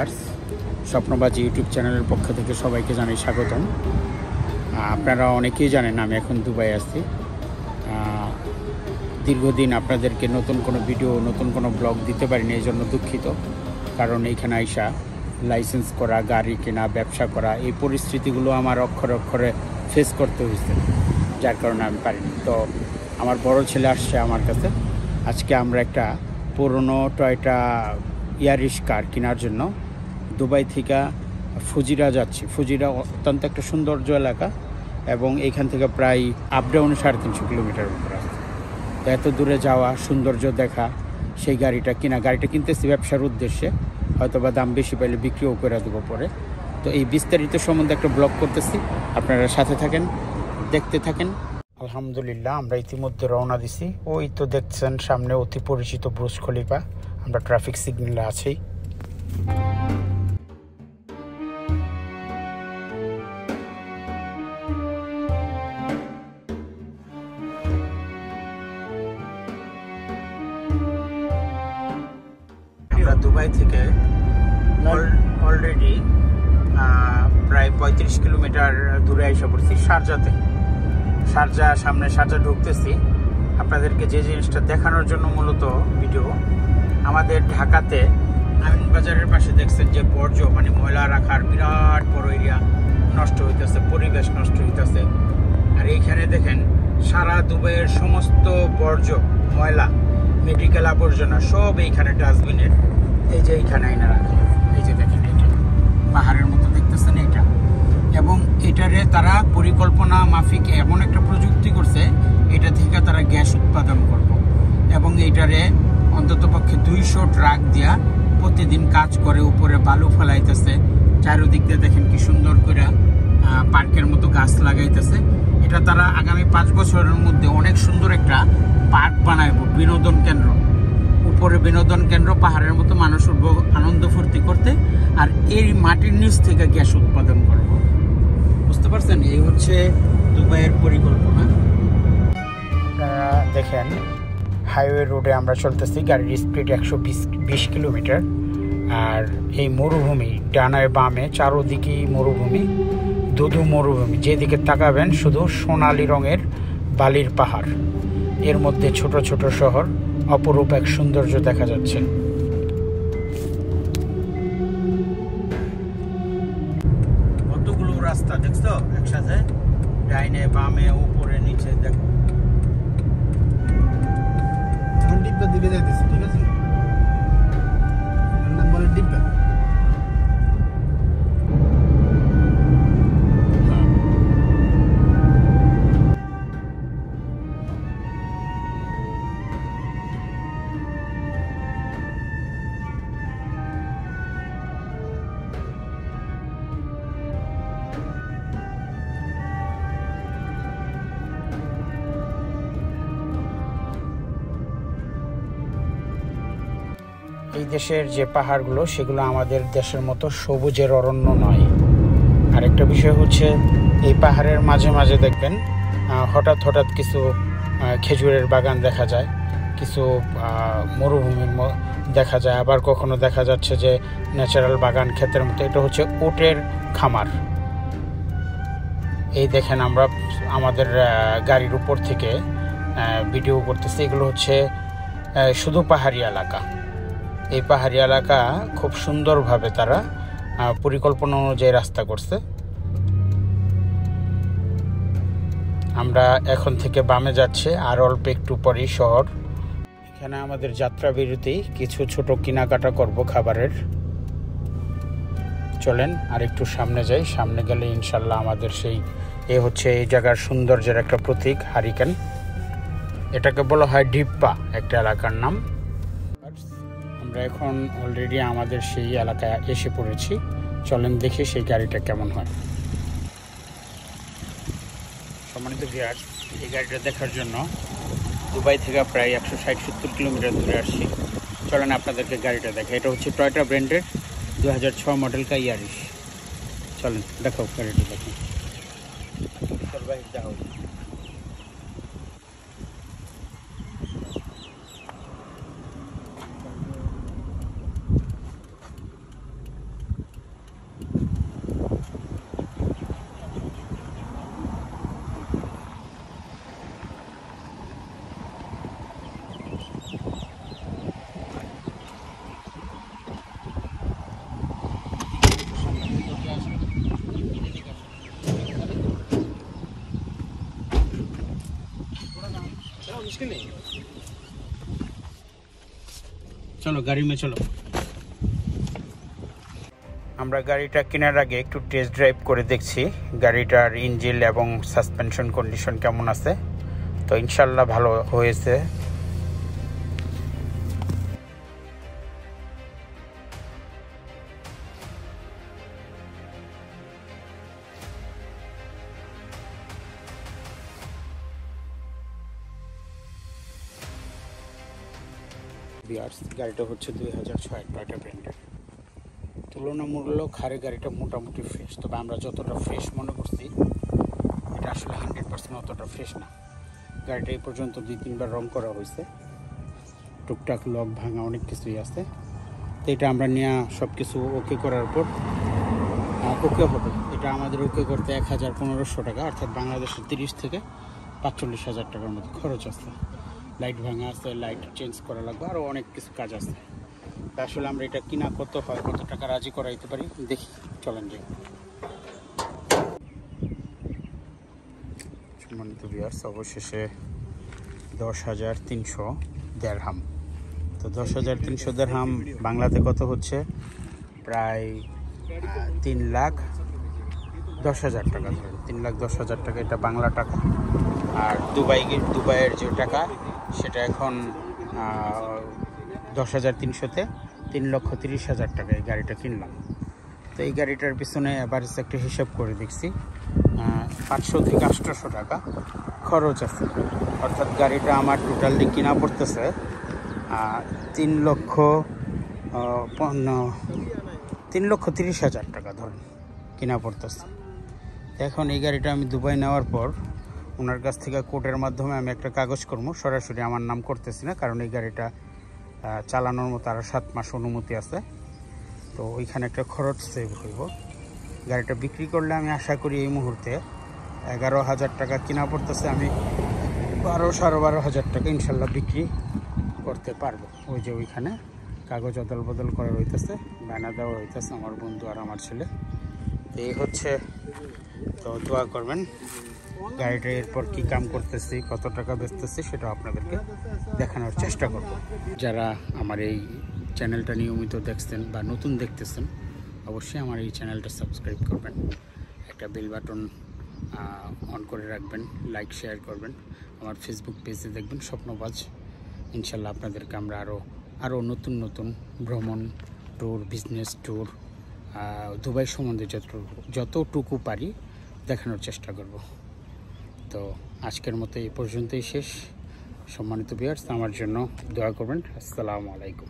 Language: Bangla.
ভিউয়ার্স, স্বপ্ন বাজ ইউটিউব চ্যানেলের পক্ষ থেকে সবাইকে জানাই স্বাগতম। আপনারা অনেকেই জানেন আমি এখন দুবাই আছি। দীর্ঘদিন আপনাদেরকে নতুন কোনো ভিডিও, নতুন কোনো ব্লগ দিতে পারিনি, এই জন্য দুঃখিত। কারণ এইখানে আইসা লাইসেন্স করা, গাড়ি কেনা, ব্যবসা করা, এই পরিস্থিতিগুলো আমার অক্ষরে অক্ষরে ফেস করতে হয়েছে, যার কারণে আমি পারিনি। তো আমার বড় ছেলে আসছে আমার কাছে। আজকে আমরা একটা পুরনো টয়টা ইয়ারিশ কার কেনার জন্য দুবাই থেকে ফুজিরা যাচ্ছি। ফুজিরা অত্যন্ত একটা সৌন্দর্য এলাকা এবং এইখান থেকে প্রায় আপ ডাউনে 350 কিলোমিটার উপর আছে। তো এত দূরে যাওয়া, সৌন্দর্য দেখা, সেই গাড়িটা কিনতেছি ব্যবসার উদ্দেশ্যে। হয়তো বা দাম বেশি পাইলে বিক্রিও করে দেবো পরে। তো এই বিস্তারিত সম্বন্ধে একটা ব্লগ করতেছি, আপনারা সাথে থাকেন, দেখতে থাকেন। আলহামদুলিল্লাহ, আমরা ইতিমধ্যে রওনা দিছি। ওই তো দেখছেন সামনে অতি পরিচিত বুর্জ খলিফা। আমরা ট্রাফিক সিগন্যালে আছি। আমরা দুবাই থেকে অলরেডি প্রায় 35 কিলোমিটার দূরে এসে পড়ছি শারজাতে। সামনে শারজা ঢুকতেছি। আপনাদেরকে যে জিনিসটা দেখানোর জন্য মূলত ভিডিও, আমাদের ঢাকাতে আমিন বাজারের পাশে দেখছেন যে বর্জ্য, মানে ময়লা রাখার বিরাট বড় এরিয়া নষ্ট হইতেছে, পরিবেশ নষ্ট হইতেছে। আর এইখানে দেখেন সারা দুবাইয়ের সমস্ত বর্জ্য, ময়লা, মেডিকেল আবর্জনা সব এইখানে ডাস্টবিনের, এই যে এইখানে আইনা রাখে। এই যে দেখেন, এইটা পাহাড়ের মতো দেখতেছেন এইটা। এবং এটারে তারা পরিকল্পনা মাফিক এমন একটা প্রযুক্তি করছে, এটা থেকে তারা গ্যাস উৎপাদন করব। এবং এইটারে অন্তত পক্ষে 200 ট্রাক দিয়া প্রতিদিন কাজ করে, উপরে বালু ফেলাইতেছে। চারিদিক দিয়ে দেখেন কি সুন্দর করে পার্কের মতো গাছ লাগাইতেছে। এটা তারা আগামী 5 বছরের মধ্যে অনেক সুন্দর একটা পার্ক বানাইব, বিনোদন কেন্দ্র। উপরে বিনোদন কেন্দ্র, পাহাড়ের মতো মানুষ উঠবো আনন্দ ফুর্তি করতে, আর এই মাটির নিচ থেকে গ্যাস উৎপাদন করব। বুঝতে পারছেন? এই হচ্ছে দুবাইয়ের পরিকল্পনা। দেখেন হাইওয়ে রোডে আমরা চলতেছি, গাড়ির স্পিড 120 কিলোমিটার। আর এই মরুভূমি, ডানায় বামে চারোদিকেই মরুভূমি, ধুধু মরুভূমি। যেদিকে তাকাবেন শুধু সোনালি রঙের বালির পাহাড়, এর মধ্যে ছোট ছোট শহর, অপরূপ এক সৌন্দর্য দেখা যাচ্ছে। কতগুলো রাস্তা দেখছো একসাথে, ডাইনে বামে উপরে নিচে। দেখো ডিব্বা দিকে যাইতেছি, ঠিক আছে? নাম্বার ডিব্বা। এই দেশের যে পাহাড়গুলো, সেগুলো আমাদের দেশের মতো সবুজের অরণ্য নয়। আরেকটা বিষয় হচ্ছে, এই পাহাড়ের মাঝে মাঝে দেখবেন হঠাৎ কিছু খেজুরের বাগান দেখা যায়, কিছু মরুভূমির দেখা যায়, আবার কখনো দেখা যাচ্ছে যে ন্যাচারাল বাগান ক্ষেতের মতো। এটা হচ্ছে উটের খামার। এই দেখেন আমরা আমাদের গাড়ির উপর থেকে ভিডিও করতেছি। এগুলো হচ্ছে শুধু পাহাড়ি এলাকা। এই পাহাড়ি এলাকা খুব সুন্দরভাবে তারা পরিকল্পনা অনুযায়ী রাস্তা করছে। আমরা এখন থেকে বামে যাচ্ছে, আর অল্প একটু পরেই শহর। এখানে আমাদের যাত্রা বিরতি, কিছু ছোট কেনাকাটা করব খাবারের। চলেন আর একটু সামনে যাই। সামনে গেলে ইনশাল্লাহ আমাদের এই হচ্ছে এই জায়গার সৌন্দর্যের একটা প্রতীক, হারিকেন। এটাকে বলা হয় ডিপ্পা, একটা এলাকার নাম। আমরা এখন অলরেডি আমাদের সেই এলাকায় এসে পড়েছি। চলেন দেখি সেই গাড়িটা কেমন হয়। সম্মানিত ভিউয়ার্স, এই গাড়িটা দেখার জন্য দুবাই থেকে প্রায় 160-70 কিলোমিটার দূরে আসছি। চলেন আপনাদেরকে গাড়িটা দেখে। এটা হচ্ছে টয়টা ব্র্যান্ডের 2006 মডেল কা ইয়ারিশ। চলেন দেখাও গাড়িটা, দেখুন। দেখো চলো গাড়ি মে চলো। আমরা গাড়িটা কেনার আগে একটু টেস্ট ড্রাইভ করে দেখছি গাড়িটার ইঞ্জিন এবং সাসপেনশন কন্ডিশন কেমন আছে। তো ইনশাল্লাহ ভালো হয়েছে। গাড়িটা হচ্ছে 2006 টয়োটা ব্র্যান্ডের। তুলনামূলক হারে গাড়িটা মোটামুটি ফ্রেশ, তবে আমরা যতটা ফ্রেশ মনে করছি এটা আসলে 100% অতটা ফ্রেশ না। গাড়িটা এই পর্যন্ত 2-3 বার রং করা হয়েছে, টুকটাক লক ভাঙা অনেক কিছুই আছে। তো এটা আমরা নিয়ে সব কিছু ওকে করার পর ওকে হবে। এটা আমাদের ওকে করতে 1000-1500 টাকা, অর্থাৎ বাংলাদেশের 30 থেকে 45,000 টাকার মতো খরচ আছে। লাইট ভাঙা আছে, লাইট চেঞ্জ করা লাগবে, আরও অনেক কিছু কাজ আছে। আসলে আমরা এটা কিনা কত হয়, কত টাকা রাজি করাইতে পারি দেখি, চলেন যাই। সম্মানিত ভিউয়ার্স, অবশেষে 10,300 দিরহাম। তো 10,300 দিরহাম বাংলাতে কত হচ্ছে? প্রায় 3,10,000 টাকা ধরেন। 3,10,000 টাকা এটা বাংলা টাকা। আর দুবাইয়ের যে টাকা সেটা এখন 10,300-তে 3,30,000 টাকা এই গাড়িটা কিনলাম। তো এই গাড়িটার পিছনে এভারেজ একটা হিসাব করে দেখছি 500 থেকে 800 টাকা খরচ আছে। অর্থাৎ গাড়িটা আমার টোটালি কিনা পড়তেছে 3,30,000 টাকা ধরেন কিনা পড়তেছে। এখন এই গাড়িটা আমি দুবাই নেওয়ার পর ওনার কাছ থেকে কোর্টের মাধ্যমে আমি একটা কাগজ করবো, সরাসরি আমার নাম করতেছি না, কারণ এই গাড়িটা চালানোর মতো আরও 7 মাস অনুমতি আছে। তো ওইখানে একটা খরচ সেভ হইব। গাড়িটা বিক্রি করলে আমি আশা করি এই মুহূর্তে 11,000 টাকা কিনা পড়তেছে, আমি 12,500 টাকা ইনশাল্লাহ বিক্রি করতে পারবো। ওই যে ওইখানে কাগজ অদল বদল করা হইতেছে, বায়না দেওয়া হইতেছে আমার বন্ধু আর আমার ছেলে। এই হচ্ছে, তো দোয়া করবেন। গাড়িটা এরপর কি কাম করতেছি, কত টাকা বেচতেছি সেটা আপনাদেরকে দেখানোর চেষ্টা করব। যারা আমার এই চ্যানেলটা নিয়মিত দেখছেন বা নতুন দেখতেছেন, অবশ্যই আমার এই চ্যানেলটা সাবস্ক্রাইব করবেন, একটা বেল বাটন অন করে রাখবেন, লাইক শেয়ার করবেন। আমার ফেসবুক পেজে দেখবেন স্বপ্ন বাজ। ইনশাল্লাহ আপনাদেরকে আমরা আরও নতুন নতুন ভ্রমণ ট্যুর, বিজনেস ট্যুর, দুবাই সম্বন্ধে যতটুকু পারি দেখানোর চেষ্টা করব। তো আজকের মতো এই পর্যন্তই শেষ। সম্মানিত ভিউয়ার্স, আমার জন্য দোয়া করবেন। আসসালামু আলাইকুম।